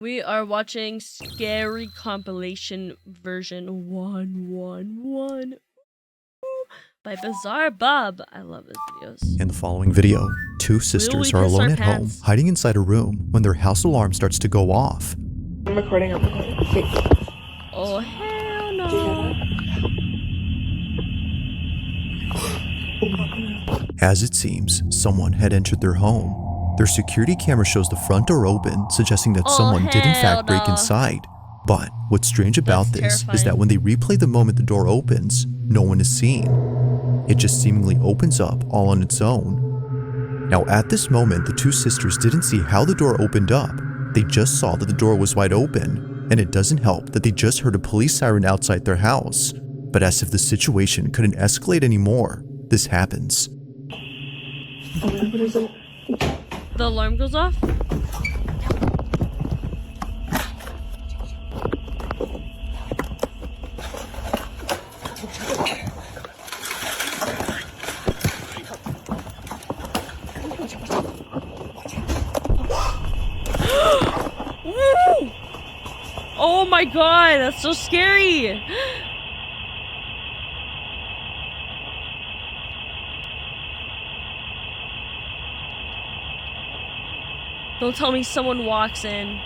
We are watching Scary Compilation version 111 by Bizarre Bob. I love his videos. In the following video, two sisters are alone at home, hiding inside a room when their house alarm starts to go off. I'm recording. Wait. Oh, hell no. As it seems, someone had entered their home. Their security camera shows the front door open, suggesting that someone did in fact break inside. But what's strange about this is that when they replay the moment the door opens, no one is seen. It just seemingly opens up all on its own. Now at this moment, the two sisters didn't see how the door opened up. They just saw that the door was wide open, and it doesn't help that they just heard a police siren outside their house. But as if the situation couldn't escalate anymore, this happens. The alarm goes off? Oh my god, that's so scary! Don't tell me someone walks in.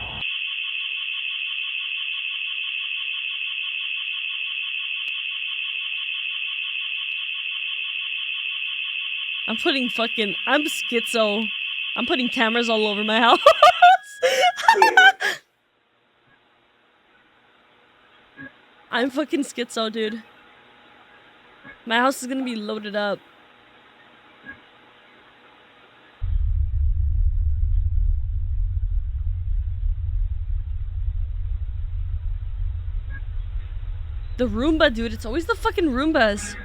I'm schizo. I'm putting cameras all over my house. I'm fucking schizo, dude. My house is gonna be loaded up. The Roomba, dude. It's always the fucking Roombas.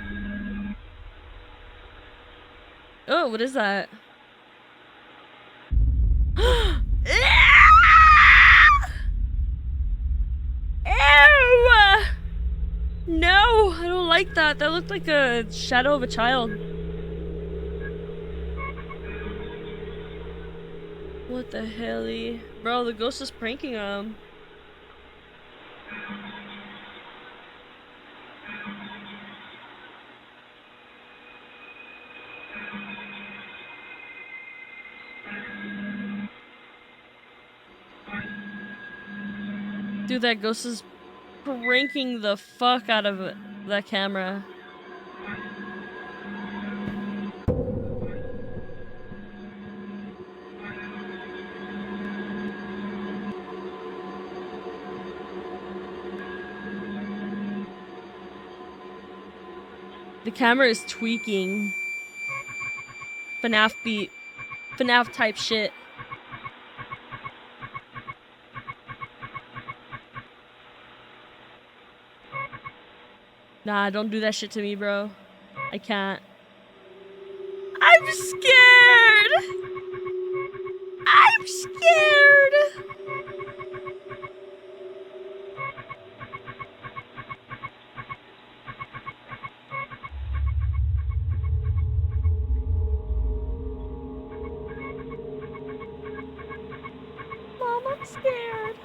Oh, what is that? Ew! No, I don't like that. That looked like a shadow of a child. What the hell? Bro, the ghost is pranking him. Dude, that ghost is pranking the fuck out of that camera. The camera is tweaking. FNAF beat. FNAF type shit. Nah, don't do that shit to me, bro. I can't. I'm scared! I'm scared! Mom, I'm scared.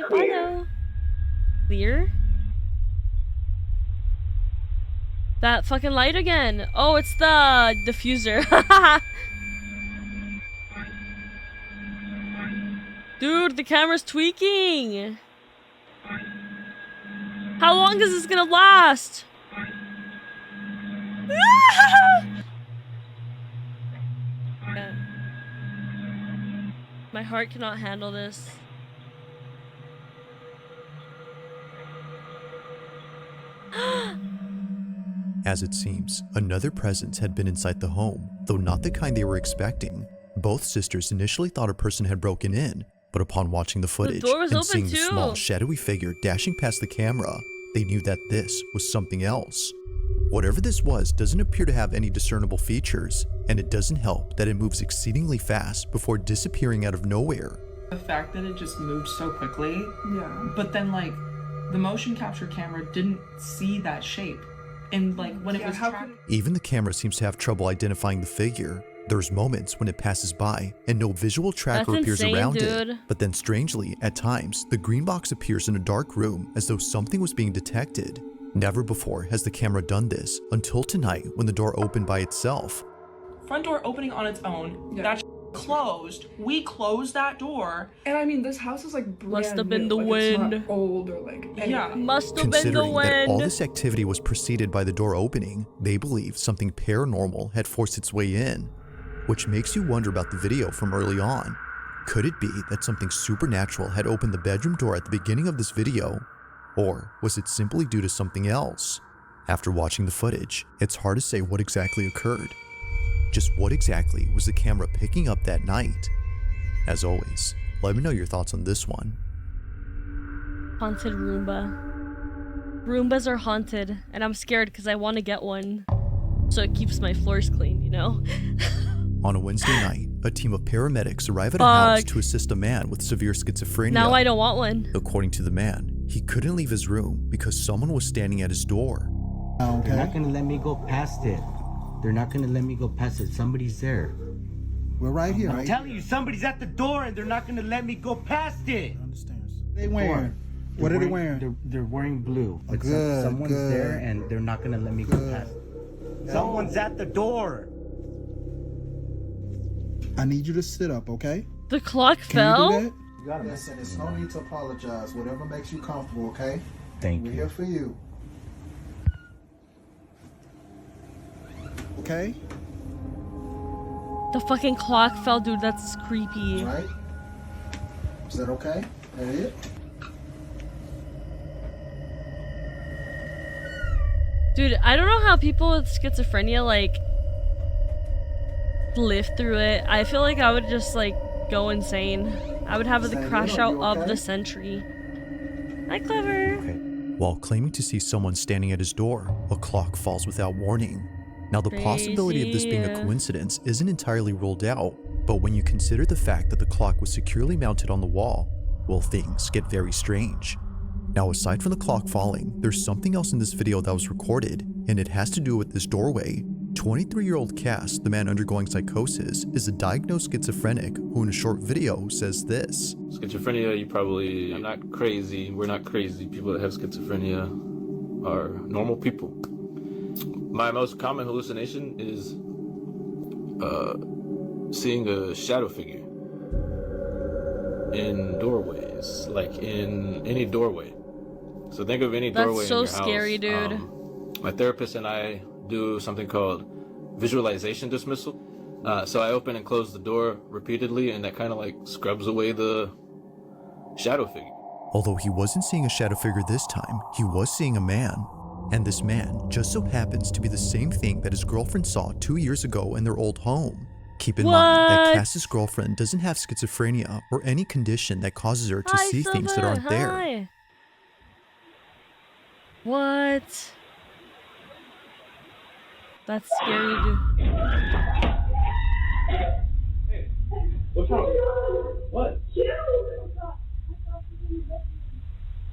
Hello. Clear? That fucking light again. Oh, it's the diffuser. Dude, the camera's tweaking. How long is this gonna last? Yeah. My heart cannot handle this. As it seems, another presence had been inside the home, though not the kind they were expecting. Both sisters initially thought a person had broken in, but upon watching the footage and seeing the small shadowy figure dashing past the camera, they knew that this was something else. Whatever this was doesn't appear to have any discernible features, and it doesn't help that it moves exceedingly fast before disappearing out of nowhere. The fact that it just moved so quickly, but then like the motion capture camera didn't see that shape. And like when it was Even the camera seems to have trouble identifying the figure. There's moments when it passes by and no visual tracker That's appears insane, around dude. it. But then strangely, at times, the green box appears in a dark room as though something was being detected. Never before has the camera done this until tonight when the door opened by itself. front door opening on its own. Yeah. That closed. We closed that door. And I mean, this house is like brand Must have been new. the Like, wind. It's not old or like anything. Yeah. Must have been the Considering that all wind. this activity was preceded by the door opening, they believe something paranormal had forced its way in, which makes you wonder about the video from early on. Could it be that something supernatural had opened the bedroom door at the beginning of this video? Or was it simply due to something else? After watching the footage, it's hard to say what exactly occurred. Just what exactly was the camera picking up that night? As always, let me know your thoughts on this one. Haunted Roomba. Roombas are haunted, and I'm scared because I want to get one. So it keeps my floors clean, you know? On a Wednesday night, a team of paramedics arrive at a house to assist a man with severe schizophrenia. Now I don't want one. According to the man, he couldn't leave his room because someone was standing at his door. Okay. They're not gonna let me go past it. They're not gonna let me go past it. Somebody's there. We're right here, I'm right? telling you, somebody's at the door and they're not gonna let me go past it. They wearing? What are they wearing? They're wearing blue. But Good, someone's good. there and they're not gonna let me go past it. Someone's at the door. I need you to sit up, okay? The clock Can fell? you do that? You gotta listen. There's no need to apologize. Whatever makes you comfortable, okay? Thank We're you. here for you. Okay? The fucking clock fell, dude. That's creepy. Right? Is that okay? That it? Dude, I don't know how people with schizophrenia, like, live through it. I feel like I would just, like, go insane. I would have the Say, crash you out okay? of the century. Hi, Clever. While claiming to see someone standing at his door, a clock falls without warning. Now, the possibility of this being a Crazy. coincidence isn't entirely ruled out, but when you consider the fact that the clock was securely mounted on the wall, well, things get very strange. Now, aside from the clock falling, there's something else in this video that was recorded, and it has to do with this doorway. 23-year-old Cass, the man undergoing psychosis, is a diagnosed schizophrenic who in a short video says this. Schizophrenia, I'm not crazy, we're not crazy. People that have schizophrenia are normal people. My most common hallucination is seeing a shadow figure in doorways, like in any doorway. So think of any doorway That's so in your house. scary, dude. My therapist and I do something called visualization dismissal. So I open and close the door repeatedly, and that kind of like scrubs away the shadow figure. Although he wasn't seeing a shadow figure this time, he was seeing a man. And this man just so happens to be the same thing that his girlfriend saw 2 years ago in their old home. Keep in mind that What? Cass's girlfriend doesn't have schizophrenia or any condition that causes her to Hi, see things that Silver. aren't there. Hi. What? That's scary, dude. What's wrong? What?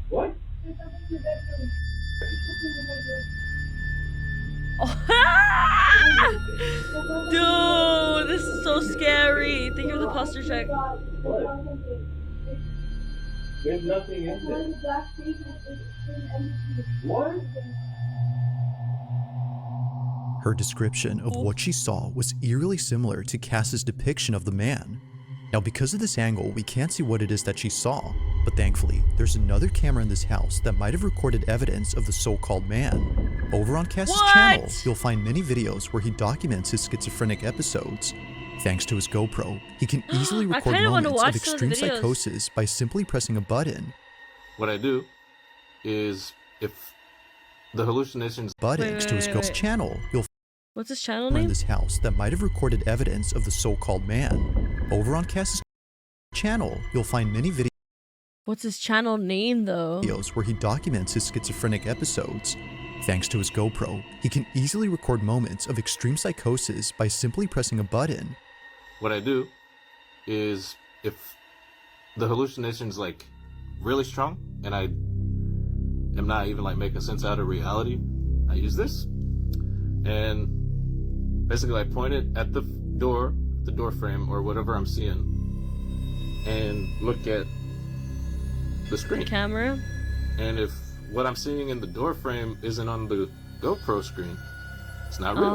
What? Dude, this is so scary. Thank you for the posture check. There's nothing in there. What? Her description of what she saw was eerily similar to Cass's depiction of the man. Now, because of this angle, we can't see what it is that she saw, but thankfully, there's another camera in this house that might have recorded evidence of the so-called man. Over on Cass's channel, you'll find many videos where he documents his schizophrenic episodes. Thanks to his GoPro, he can easily I record kinda wanna moments watch of some of the extreme videos. psychosis by simply pressing a button. What I do is if the hallucinations Thanks to his wait, Ghost wait. channel, you'll What's his channel in name? this house that might have recorded evidence of the so-called man. Over on Cass's channel, you'll find many What's his channel name, though? videos where he documents his schizophrenic episodes. Thanks to his GoPro, he can easily record moments of extreme psychosis by simply pressing a button. what I do is if the hallucination's like really strong and I am not even like making sense out of reality, I use this, and basically I point it at the door frame or whatever I'm seeing, and look at the screen. Camera. And if what I'm seeing in the door frame isn't on the GoPro screen, it's not real.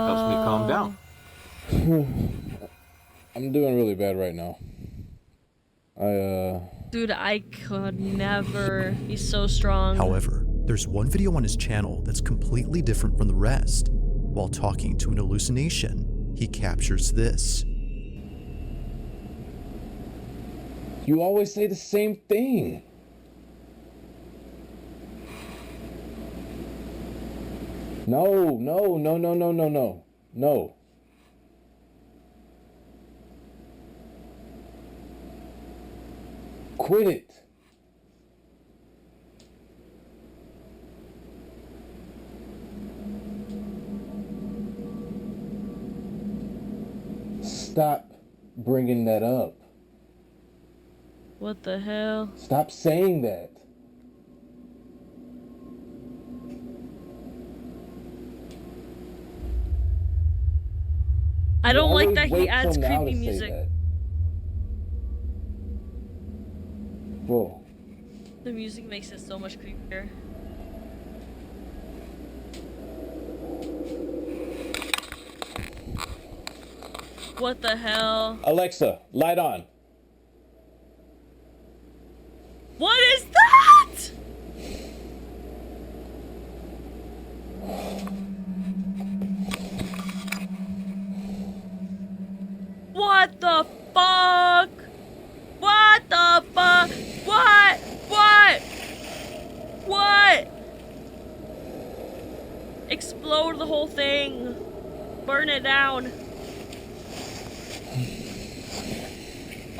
Helps me calm down. I'm doing really bad right now. Dude, I could never be so strong. However, there's one video on his channel that's completely different from the rest. While talking to an hallucination, he captures this. You always say the same thing. No. Quit it. Stop bringing that up. What the hell? Stop saying that. I don't like that he Wait adds till now creepy to say music. that. Whoa. The music makes it so much creepier. What the hell? Alexa, light on. What is that? What the fuck? What the fuck? What? Explode the whole thing. Burn it down.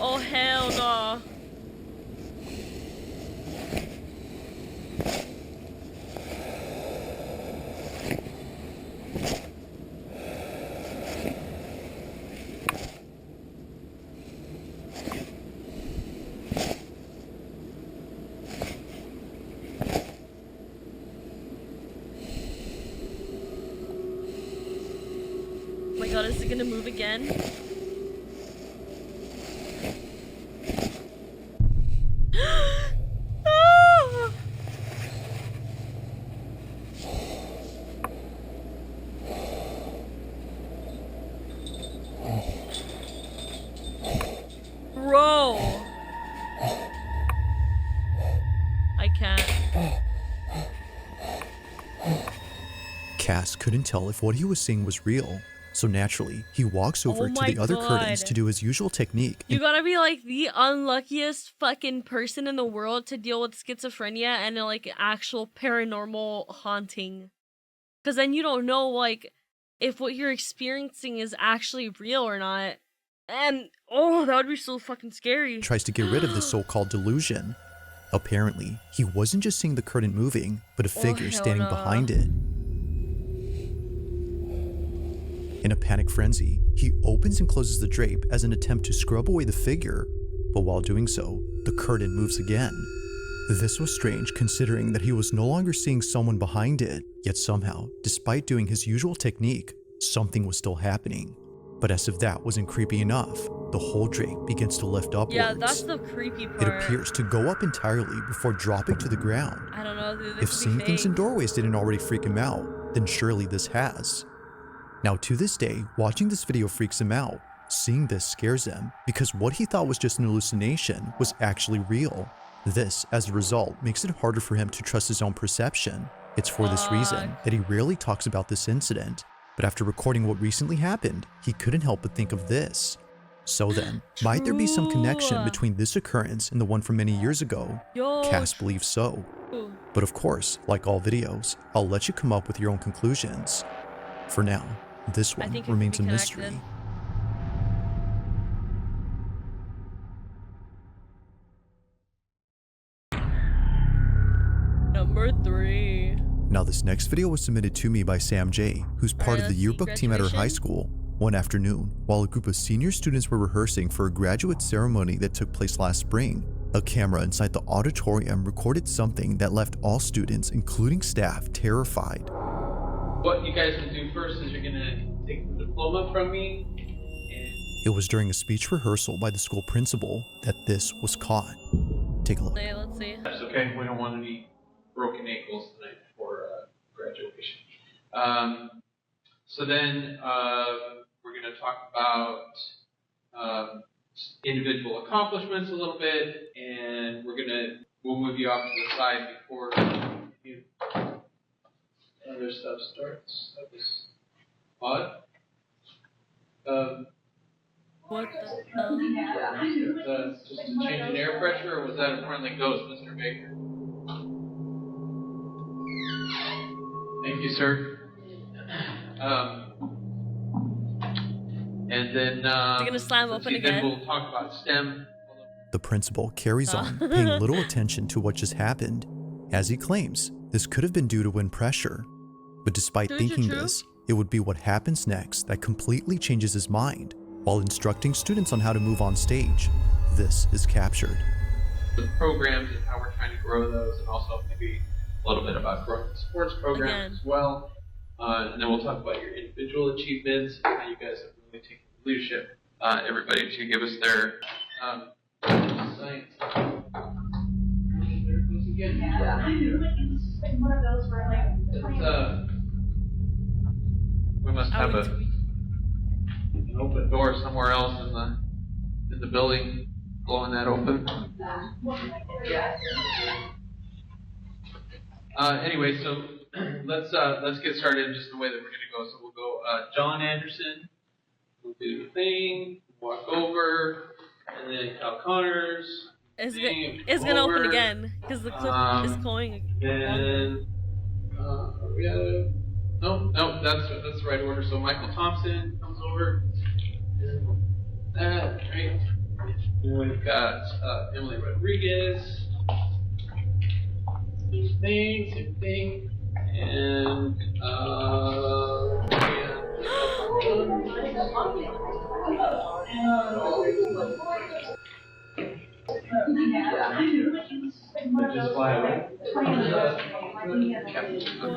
Oh hell no. Oh my god, is it gonna move again? Ah! Bro, I can't. Cass couldn't tell if what he was seeing was real, so naturally, he walks over Oh to my the other curtains God. to do his usual technique. You gotta be like the unluckiest fucking person in the world to deal with schizophrenia and like actual paranormal haunting. Cause then you don't know like if what you're experiencing is actually real or not. And oh, that would be so fucking scary. Tries to get rid of this so-called delusion. Apparently, he wasn't just seeing the curtain moving, but a figure hell standing no. behind it. In a panic frenzy, he opens and closes the drape as an attempt to scrub away the figure, but while doing so, the curtain moves again. This was strange considering that he was no longer seeing someone behind it, yet somehow, despite doing his usual technique, something was still happening. But as if that wasn't creepy enough, the whole drape begins to lift upwards. Yeah, that's the creepy part. It appears to go up entirely before dropping to the ground. I don't know, dude. If seeing things in doorways didn't already freak him out, then surely this has. Now to this day, watching this video freaks him out. Seeing this scares him, because what he thought was just an hallucination was actually real. This, as a result, makes it harder for him to trust his own perception. It's for this reason that he rarely talks about this incident. But after recording what recently happened, he couldn't help but think of this. So then, might there be some connection between this occurrence and the one from many years ago? Cass believes so. But of course, like all videos, I'll let you come up with your own conclusions. For now, this one remains a mystery. Number 3. Now this next video was submitted to me by Sam J, who's part of the yearbook team at our high school. One afternoon, while a group of senior students were rehearsing for a graduate ceremony that took place last spring, A camera inside the auditorium recorded something that left all students, including staff, terrified. What you guys will do first is you're gonna take the diploma from me. It was during a speech rehearsal by the school principal that this was caught. Take a look. Let's see. That's okay. We don't want any broken ankles tonight before graduation. So then we're going to talk about individual accomplishments a little bit, and we'll move you off to the side before other stuff starts. That was odd. What the Just a change in air pressure, or was that a friendly ghost, Mr. Baker? Thank you, sir. And then They're gonna slam open again. Then we'll talk about STEM. The principal carries on, paying little attention to what just happened, as he claims this could have been due to wind pressure. But despite thinking this, it would be what happens next that completely changes his mind. While instructing students on how to move on stage, this is captured. The programs and how we're trying to grow those, and also maybe a little bit about growing the sports programs as well. And then we'll talk about your individual achievements and how you guys have really taken leadership. Everybody to give us their science. There it goes again. Yeah. One of those were like. We must have an open door somewhere else in the building, blowing that open. Anyway, so let's get started just the way that we're gonna go. So we'll go John Anderson. We'll do the thing, walk over, and then Cal Connors. It's gonna open again because the clip is going. Then no, that's the right order. So Michael Thompson comes over. That right. Then we've got Emily Rodriguez. Same thing, and just fly away.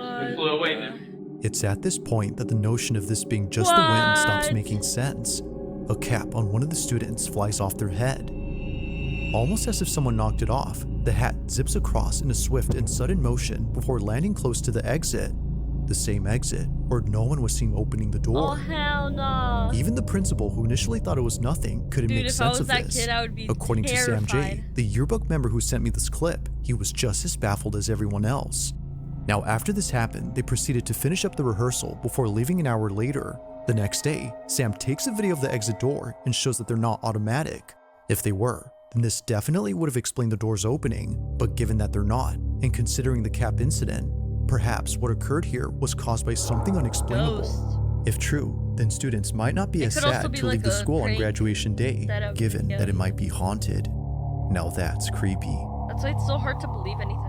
It flew away then. It's at this point that the notion of this being just the wind stops making sense. A cap on one of the students flies off their head. Almost as if someone knocked it off, the hat zips across in a swift and sudden motion before landing close to the exit. The same exit where no one was seen opening the door. Oh, hell no. Even the principal, who initially thought it was nothing, couldn't make sense of this. Kid, I would be According terrified. to Sam J., the yearbook member who sent me this clip, he was just as baffled as everyone else. Now, after this happened, they proceeded to finish up the rehearsal before leaving an hour later. The next day, Sam takes a video of the exit door and shows that they're not automatic. If they were, then this definitely would have explained the doors opening, but given that they're not, and considering the cap incident, perhaps what occurred here was caused by something unexplainable. Ghost. If true, then students might not be as sad to leave the school on graduation day, given that it might be haunted. Now that's creepy. That's why it's so hard to believe anything.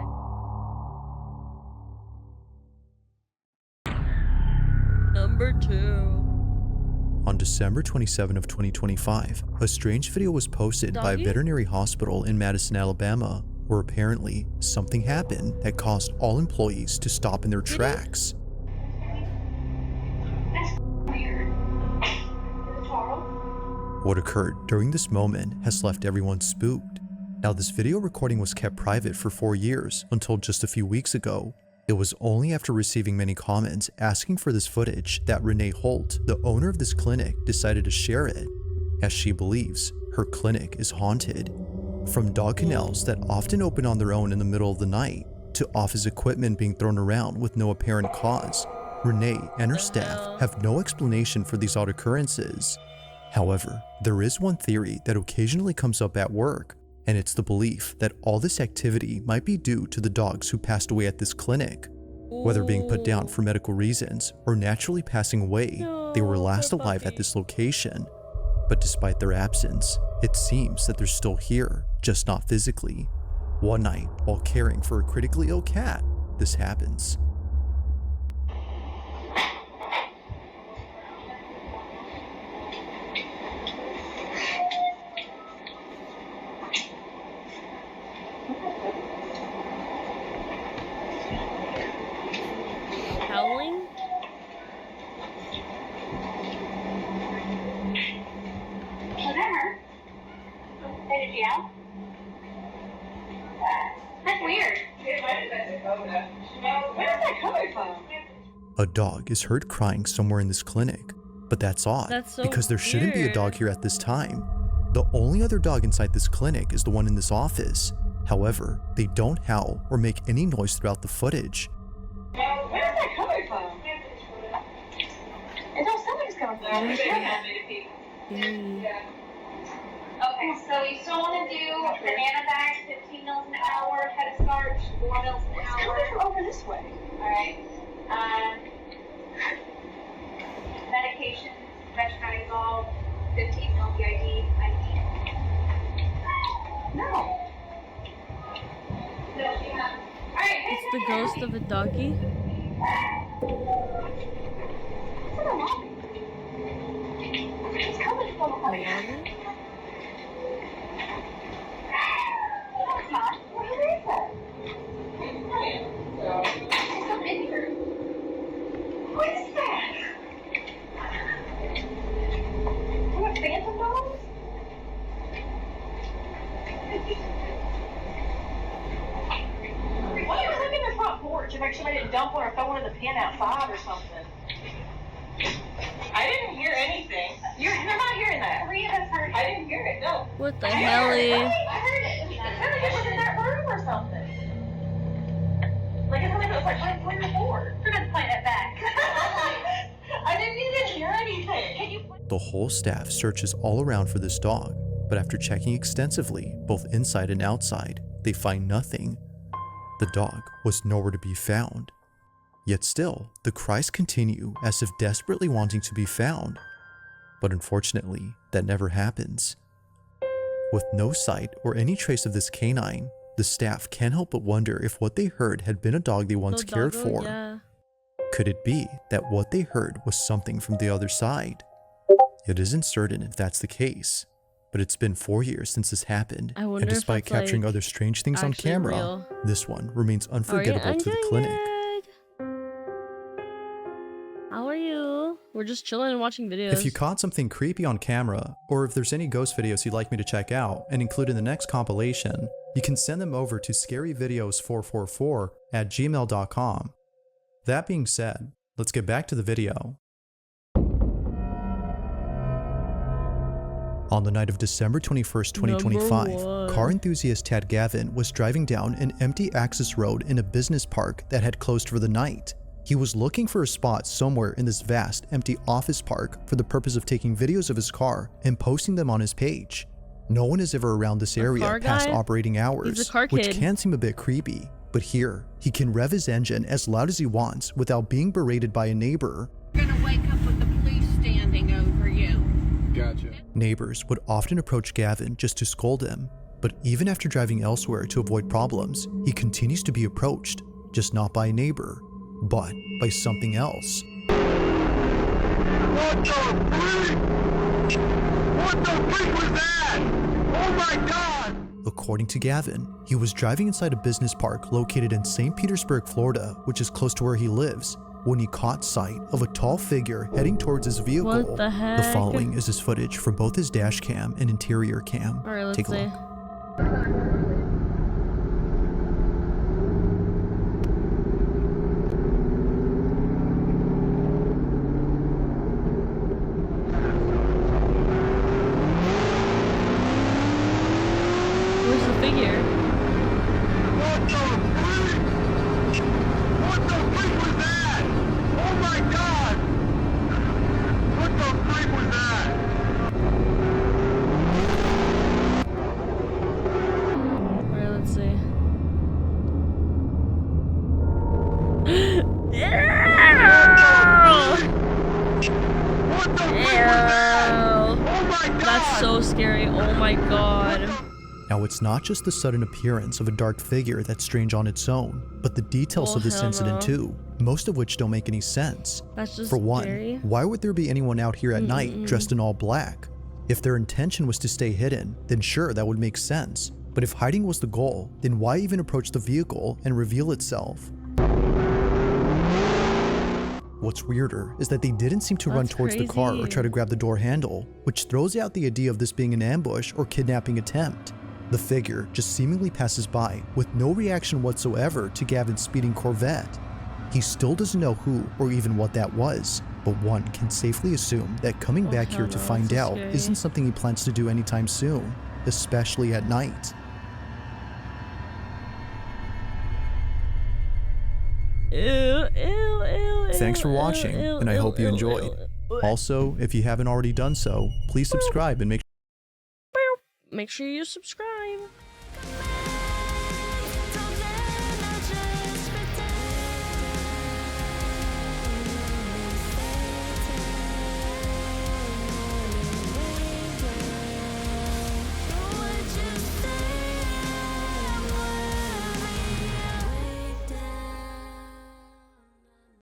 Number 2. On December 27 of 2025, a strange video was posted by a veterinary hospital in Madison, Alabama, where apparently something happened that caused all employees to stop in their tracks. What occurred during this moment has left everyone spooked. Now, this video recording was kept private for 4 years until just a few weeks ago. It was only after receiving many comments asking for this footage that Renee Holt, the owner of this clinic, decided to share it, as she believes her clinic is haunted. From dog kennels that often open on their own in the middle of the night, to office equipment being thrown around with no apparent cause, Renee and her staff have no explanation for these odd occurrences. However, there is one theory that occasionally comes up at work, and it's the belief that all this activity might be due to the dogs who passed away at this clinic. Whether being put down for medical reasons or naturally passing away, they were last alive at this location. But despite their absence, it seems that they're still here, just not physically. One night, while caring for a critically ill cat, this happens. A dog is heard crying somewhere in this clinic, but that's odd because there shouldn't be a dog here at this time. The only other dog inside this clinic is the one in this office. However, they don't howl or make any noise throughout the footage. Where is that coming from? It's all something's coming from. Okay, so you still want to do banana bags, 15 mils an hour, head of starch, 4 mils an hour. It's coming from over this way. Alright. Medication, metronidazole, 15 mil BID, IV. No. It's the ghost of a doggy. It's coming from a lobby. No, it's not. Where is it? It's not in here. What is that? What, phantom dogs? Why are you looking at the front porch? If actually I didn't dump one or throw one in the pen outside or something. I didn't hear anything. You're not hearing that. Rhea has heard it. I didn't hear it, no. What the helly? I heard it. It sounded like it was in that room or something. Like it sounded like it was like right where you're bored. We're gonna play that back. I didn't even hear anything. Can you? The whole staff searches all around for this dog, but after checking extensively, both inside and outside, they find nothing. The dog was nowhere to be found. Yet still, the cries continue as if desperately wanting to be found. But unfortunately, that never happens. With no sight or any trace of this canine, the staff can't help but wonder if what they heard had been a dog they once cared for. Yeah. Could it be that what they heard was something from the other side? It isn't certain if that's the case, but it's been 4 years since this happened, and despite capturing other strange things on camera, this one remains unforgettable to the clinic. How are you? We're just chilling and watching videos. If you caught something creepy on camera, or if there's any ghost videos you'd like me to check out and include in the next compilation, you can send them over to scaryvideos444@gmail.com. That being said, let's get back to the video. On the night of December 21st, 2025, car enthusiast Tad Gavin was driving down an empty access road in a business park that had closed for the night. He was looking for a spot somewhere in this vast, empty office park for the purpose of taking videos of his car and posting them on his page. No one is ever around this area past operating hours, which can seem a bit creepy, but here, he can rev his engine as loud as he wants without being berated by a neighbor. You're gonna wake up with the police standing over you. Gotcha. Neighbors would often approach Gavin just to scold him, but even after driving elsewhere to avoid problems, he continues to be approached, just not by a neighbor, but by something else. What the freak? What the freak was that? Oh my God! According to Gavin, he was driving inside a business park located in St. Petersburg, Florida, which is close to where he lives, when he caught sight of a tall figure heading towards his vehicle. What the heck? The following is his footage from both his dash cam and interior cam. Alright, let's Take a see. look. Where's the figure? What the freak? What the freak was that? Oh my God! What the freak was that? Alright, let's see. What the freak was that? Oh my God! That's so scary. Oh my God. Now, it's not just the sudden appearance of a dark figure that's strange on its own, but the details of this hell incident no. too, most of which don't make any sense. That's just For one, scary. why would there be anyone out here at night dressed in all black? If their intention was to stay hidden, then sure, that would make sense. But if hiding was the goal, then why even approach the vehicle and reveal itself? What's weirder is that they didn't seem to run towards the car or try to grab the door handle, which throws out the idea of this being an ambush or kidnapping attempt. The figure just seemingly passes by with no reaction whatsoever to Gavin's speeding Corvette. He still doesn't know who or even what that was, but one can safely assume that coming back here to find out isn't something he plans to do anytime soon, especially at night. Thanks for watching, and I hope you enjoyed. Also, if you haven't already done so, please subscribe and make sure you subscribe.